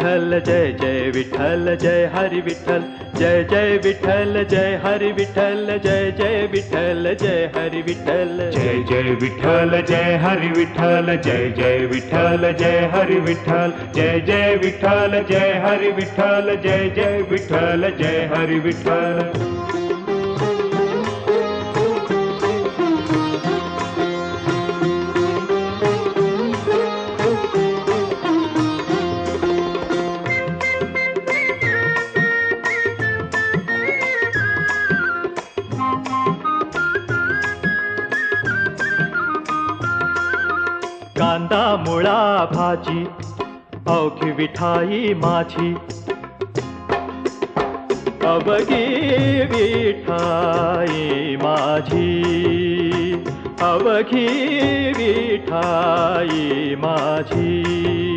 विठ्ठल जय जय विठ्ठल जय हरी विठ्ठल जय जय विठ्ठल जय हरी विठ्ठल जय जय विठ्ठल जय हरी विठ्ठल जय जय विठ्ठल जय हरी विठ्ठल जय जय विठ्ठल जय हरी विठ्ठल जय जय विठ्ठल जय हरी विठ्ठल जय जय विठ्ठल जय हरी विठ्ठल. कांदा मुळा भाजी अवघी विठाई माझी अवघी विठाई माझी अवघी विठाई माझी